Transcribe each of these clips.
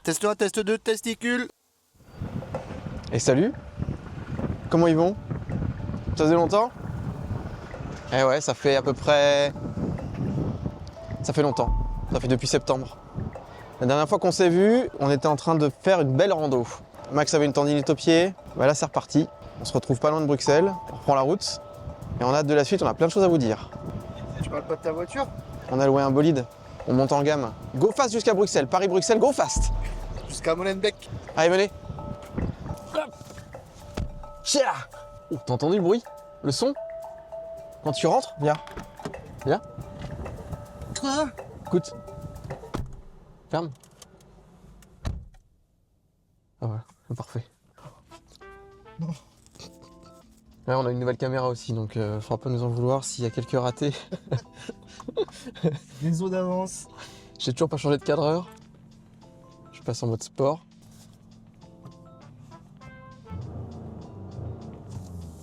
Test 1, test 2, testicule. Et salut. Comment ils vont? Ça faisait longtemps? Eh ouais, ça fait à peu près... Ça fait longtemps. Ça fait depuis septembre. La dernière fois qu'on s'est vu, on était en train de faire une belle rando. Max avait une tendinite au pied. Bah là, c'est reparti. On se retrouve pas loin de Bruxelles. On reprend la route. Et on a hâte de la suite, on a plein de choses à vous dire. Tu parles pas de ta voiture? On a loué un bolide. On monte en gamme. Go fast jusqu'à Bruxelles. Paris-Bruxelles, go fast. Jusqu'à Molenbeek. Allez, venez. Chia. Oh, t'as entendu le bruit? Le son? Quand tu rentres? Viens. Viens. Quoi? Écoute. Ferme. Ah voilà, c'est parfait. Non. Ouais, on a une nouvelle caméra aussi, donc faudra pas nous en vouloir s'il y a quelques ratés. Des eaux d'avance. J'ai toujours pas changé de cadreur. Je passe en mode sport.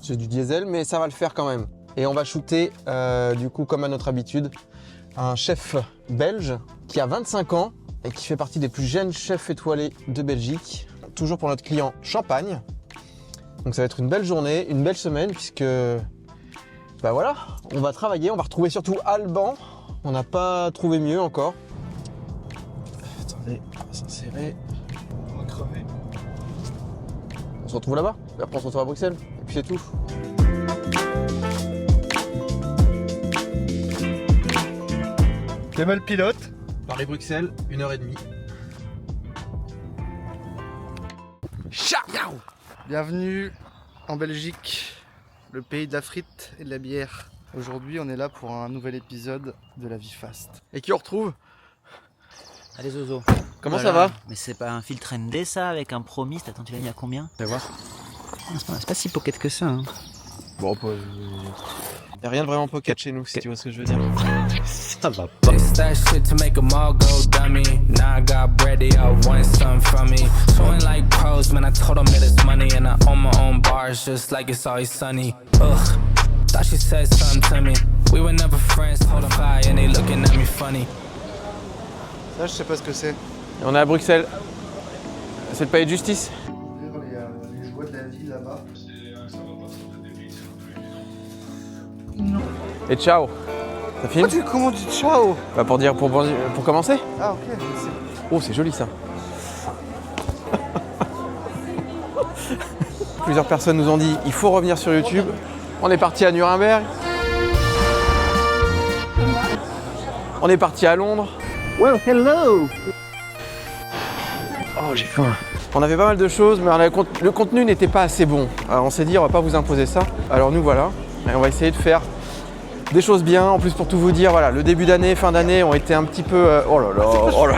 J'ai du diesel, mais ça va le faire quand même. Et on va shooter, du coup, comme à notre habitude, un chef belge qui a 25 ans et qui fait partie des plus jeunes chefs étoilés de Belgique. Toujours pour notre client Champagne. Donc ça va être une belle journée, une belle semaine, puisque bah voilà, on va travailler, on va retrouver surtout Alban. On n'a pas trouvé mieux encore. Attendez, on va s'insérer. On va crever. On se retrouve là-bas, et après on se retrouve à Bruxelles, et puis c'est tout. T'es mal pilote? Paris-Bruxelles, 1h30. Ciao! Bienvenue en Belgique, le pays de la frite et de la bière. Aujourd'hui, on est là pour un nouvel épisode de La Vie Fast. Et qui on retrouve? Allez Zozo. Comment Voilà. ça va? Mais c'est pas un filtre ND ça avec un promis. Attends, tu l'as mis à combien? Fais voir. C'est pas si pocket que ça. Hein. Bon, y a rien de vraiment pocket chez nous, si tu vois ce que je veux dire. Ça va pas. It's that shit to make 'em all go dummy. Now I got bread, they all want something from me. Showing like pros, man, I told them that it's money. And I own my own bars, just like it's always sunny. Ugh, thought she said something to me. We were never friends, told them hi, and they looking at me funny. Ça, je sais pas ce que c'est. Et on est à Bruxelles. C'est le palais de justice. Les joies de la vie là-bas. Et ciao. Ça filme? Comment tu dis ciao? Bah pour dire, pour commencer. Ah, ok. Oh, c'est joli ça. Plusieurs personnes nous ont dit il faut revenir sur YouTube. On est parti à Nuremberg. On est parti à Londres. Well, hello. Oh, j'ai faim. On avait pas mal de choses, mais le contenu n'était pas assez bon. Alors on s'est dit on va pas vous imposer ça. Alors nous voilà, et on va essayer de faire des choses bien. En plus pour tout vous dire, voilà, le début d'année, fin d'année ont été un petit peu... Oh là là, oh là.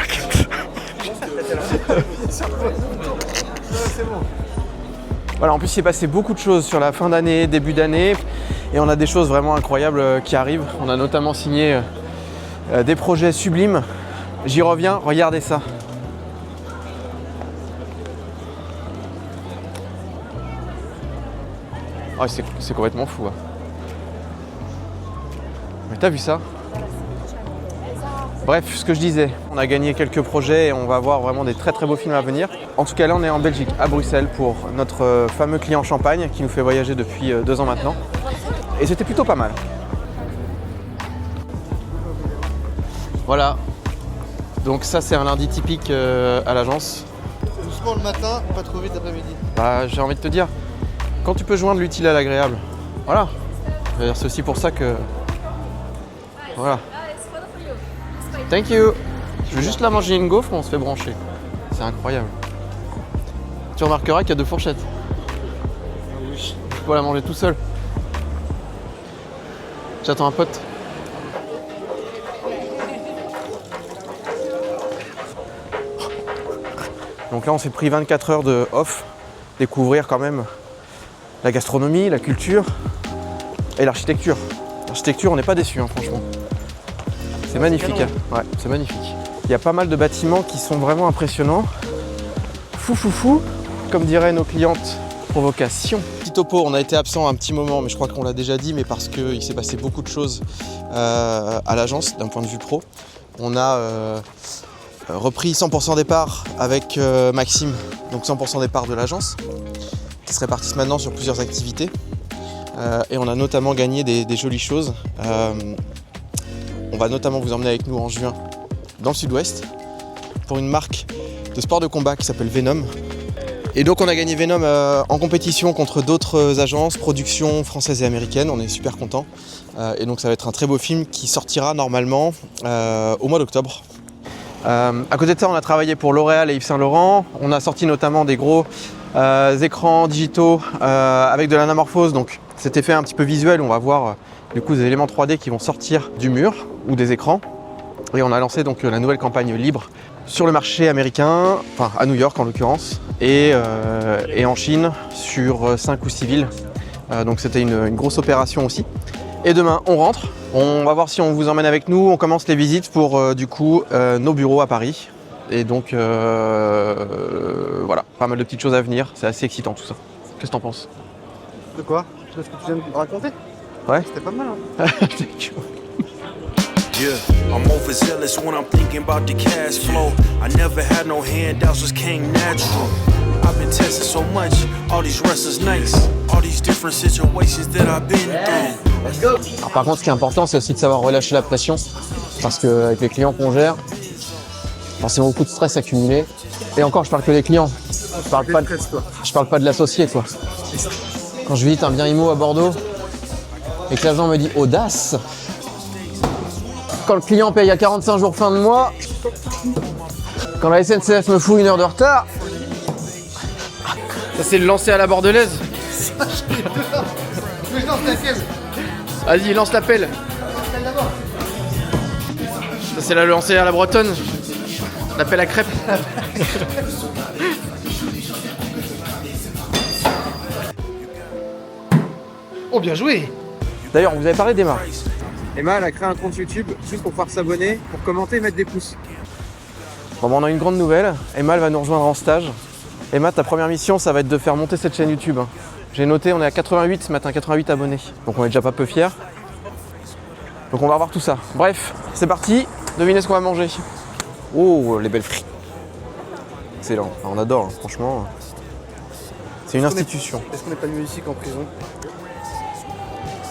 C'est bon. Voilà, en plus il s'est passé beaucoup de choses sur la fin d'année, début d'année, et on a des choses vraiment incroyables qui arrivent. On a notamment signé des projets sublimes. J'y reviens, regardez ça. Oh, c'est complètement fou. Hein. Mais t'as vu ça? Bref, ce que je disais, on a gagné quelques projets et on va avoir vraiment des très très beaux films à venir. En tout cas là on est en Belgique, à Bruxelles, pour notre fameux client Champagne qui nous fait voyager depuis 2 ans maintenant. Et c'était plutôt pas mal. Voilà. Donc ça c'est un lundi typique à l'agence. Doucement le matin, pas trop vite l'après-midi. Bah j'ai envie de te dire, quand tu peux joindre l'utile à l'agréable, voilà. C'est aussi pour ça que... Voilà. Thank you. Je veux juste là manger une gaufre, on se fait brancher. C'est incroyable. Tu remarqueras qu'il y a 2 fourchettes. Oui. Tu peux la manger tout seul. J'attends un pote. Donc là on s'est pris 24 heures de off. Découvrir quand même la gastronomie, la culture et l'architecture. L'architecture, on n'est pas déçus, hein, franchement. C'est magnifique. Hein. Ouais, c'est magnifique. Il y a pas mal de bâtiments qui sont vraiment impressionnants. Fou, comme diraient nos clientes. Provocation. Petit topo, on a été absent un petit moment, mais je crois qu'on l'a déjà dit, mais parce qu'il s'est passé beaucoup de choses à l'agence d'un point de vue pro. On a repris 100% des parts avec Maxime, donc 100% des parts de l'agence, qui se répartissent maintenant sur plusieurs activités. Et on a notamment gagné des jolies choses. On va notamment vous emmener avec nous en juin dans le sud-ouest pour une marque de sport de combat qui s'appelle Venom. Et donc on a gagné Venom en compétition contre d'autres agences, productions françaises et américaines, on est super contents. Et donc ça va être un très beau film qui sortira normalement au mois d'octobre. À côté de ça, on a travaillé pour L'Oréal et Yves Saint Laurent. On a sorti notamment des gros écrans digitaux avec de l'anamorphose, donc cet effet un petit peu visuel, on va voir du coup des éléments 3D qui vont sortir du mur ou des écrans. Et on a lancé donc la nouvelle campagne libre sur le marché américain, enfin à New York en l'occurrence, et en Chine sur 5 ou 6 villes. Donc c'était une grosse opération aussi. Et demain on rentre, on va voir si on vous emmène avec nous, on commence les visites pour du coup nos bureaux à Paris. Et donc voilà, pas mal de petites choses à venir, c'est assez excitant tout ça. Qu'est-ce que t'en penses? De quoi? De ce que tu viens de raconter? Ouais. C'était pas mal, hein. Yeah, I'm overzealous when I'm thinking about the cash flow. I never had no handouts, just came natural. I've been tested so much, all these wrestlers nice, all these different situations that I've been through. Alors, par contre, ce qui est important, c'est aussi de savoir relâcher la pression, parce qu'avec les clients qu'on gère, forcément beaucoup de stress accumulé. Et encore, je parle que des clients. Je parle pas de l'associé, quoi. Quand je visite un bien immo à Bordeaux et que l'agent me dit audace, quand le client paye à 45 jours fin de mois, quand la SNCF me fout 1 heure de retard. Ça c'est le lancer à la bordelaise. Vas-y, lance l'appel. Ça c'est le lancer à la bretonne. L'appel à crêpes. Oh, bien joué! D'ailleurs, on vous avait parlé d'Emma. Emma, elle a créé un compte YouTube juste pour pouvoir s'abonner, pour commenter et mettre des pouces. Bon, on a une grande nouvelle. Emma, elle va nous rejoindre en stage. Emma, ta première mission, ça va être de faire monter cette chaîne YouTube. J'ai noté, on est à 88 ce matin, 88 abonnés. Donc on est déjà pas peu fiers. Donc on va voir tout ça. Bref, c'est parti. Devinez ce qu'on va manger. Oh, les belles frites. Excellent. Enfin, on adore, hein. Franchement. C'est une institution. Est-ce qu'on n'est pas mieux ici qu'en prison?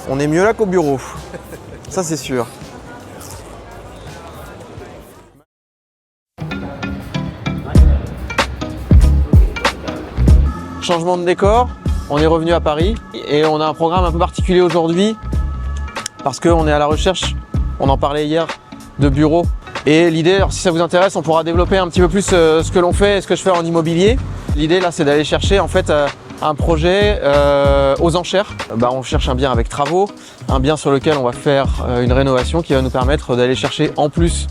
On est mieux là qu'au bureau. Ça, c'est sûr. Changement de décor, on est revenu à Paris et on a un programme un peu particulier aujourd'hui parce qu'on est à la recherche, on en parlait hier, de bureaux. Et l'idée, alors si ça vous intéresse, on pourra développer un petit peu plus ce que l'on fait et ce que je fais en immobilier. L'idée là, c'est d'aller chercher en fait un projet aux enchères. On cherche un bien avec travaux, un bien sur lequel on va faire une rénovation qui va nous permettre d'aller chercher en plus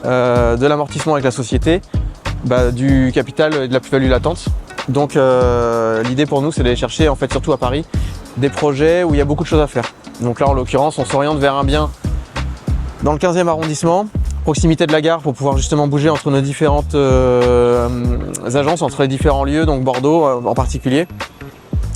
de l'amortissement avec la société, du capital et de la plus-value latente. Donc l'idée pour nous, c'est d'aller chercher, en fait, surtout à Paris, des projets où il y a beaucoup de choses à faire. Donc là, en l'occurrence, on s'oriente vers un bien dans le 15e arrondissement, proximité de la gare, pour pouvoir justement bouger entre nos différentes agences, entre les différents lieux, donc Bordeaux en particulier,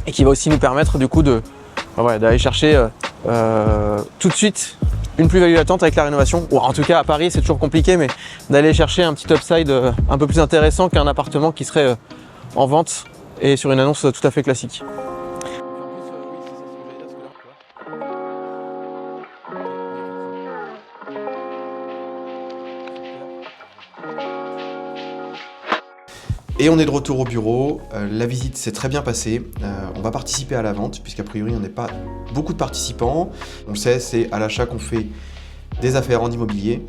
et qui va aussi nous permettre du coup d'aller chercher tout de suite une plus-value latente avec la rénovation. Ou en tout cas à Paris, c'est toujours compliqué, mais d'aller chercher un petit upside un peu plus intéressant qu'un appartement qui serait en vente et sur une annonce tout à fait classique. Et on est de retour au bureau, la visite s'est très bien passée, on va participer à la vente puisqu'a priori on n'est pas beaucoup de participants. On le sait, c'est à l'achat qu'on fait des affaires en immobilier,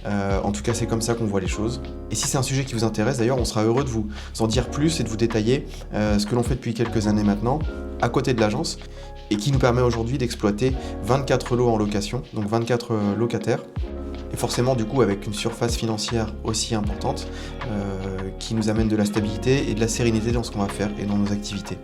en tout cas c'est comme ça qu'on voit les choses. Et si c'est un sujet qui vous intéresse d'ailleurs, on sera heureux de vous en dire plus et de vous détailler ce que l'on fait depuis quelques années maintenant à côté de l'agence et qui nous permet aujourd'hui d'exploiter 24 lots en location, donc 24 locataires. Et forcément du coup avec une surface financière aussi importante qui nous amène de la stabilité et de la sérénité dans ce qu'on va faire et dans nos activités,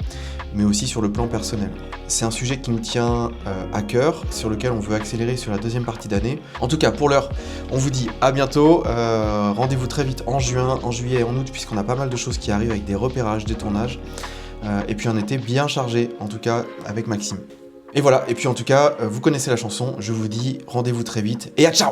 mais aussi sur le plan personnel. C'est un sujet qui nous tient à cœur, sur lequel on veut accélérer sur la deuxième partie d'année. En tout cas pour l'heure, on vous dit à bientôt, rendez-vous très vite en juin, en juillet et en août puisqu'on a pas mal de choses qui arrivent avec des repérages, des tournages, et puis un été bien chargé, en tout cas avec Maxime. Et voilà, et puis en tout cas, vous connaissez la chanson, je vous dis rendez-vous très vite et à ciao!